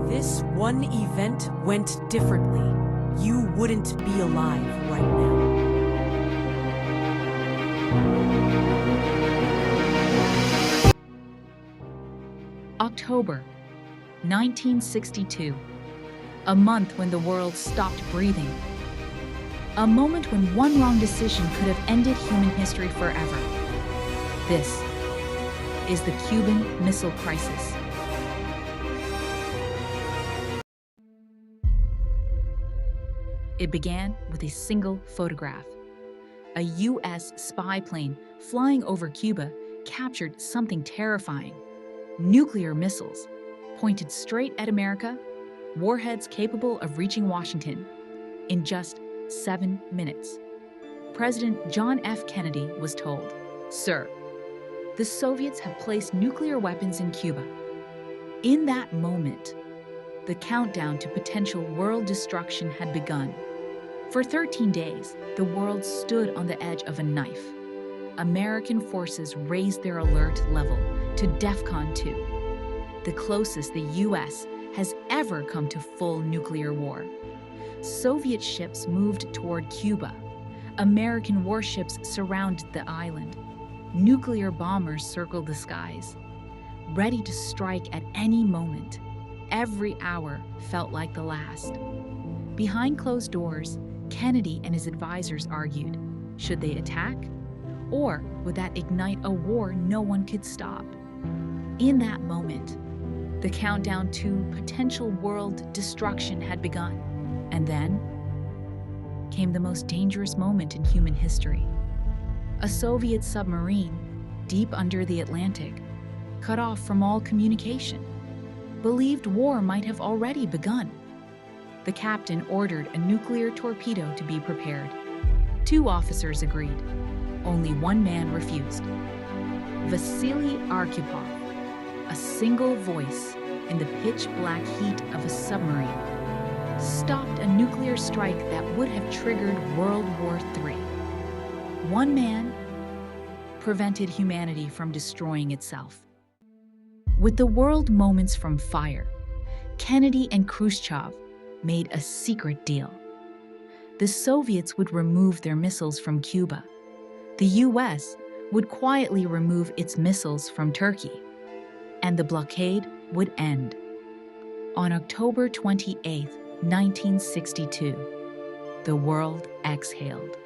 this one event went differently, you wouldn't be alive right now. October 1962, a month when the world stopped breathing. A moment when one wrong decision could have ended human history forever. This is the Cuban Missile Crisis. It began with a single photograph. A U.S. spy plane flying over Cuba captured something terrifying. Nuclear missiles pointed straight at America, warheads capable of reaching Washington in just 7 minutes. President John F. Kennedy was told, "Sir, the Soviets have placed nuclear weapons in Cuba." In that moment, the countdown to potential world destruction had begun. For 13 days, the world stood on the edge of a knife. American forces raised their alert level to DEFCON 2, the closest the U.S. has ever come to full nuclear war. Soviet ships moved toward Cuba. American warships surrounded the island. Nuclear bombers circled the skies, ready to strike at any moment. Every hour felt like the last. Behind closed doors, Kennedy and his advisors argued, should they attack? Or would that ignite a war no one could stop? In that moment, the countdown to potential world destruction had begun. And then came the most dangerous moment in human history. A Soviet submarine, deep under the Atlantic, cut off from all communication, believed war might have already begun. The captain ordered a nuclear torpedo to be prepared. 2 officers agreed. Only one man refused. Vasili Arkhipov, a single voice in the pitch-black heat of a submarine, stopped a nuclear strike that would have triggered World War III. One man prevented humanity from destroying itself. With the world moments from fire, Kennedy and Khrushchev made a secret deal. The Soviets would remove their missiles from Cuba. The U.S. would quietly remove its missiles from Turkey, and the blockade would end. On October 28, 1962, the world exhaled.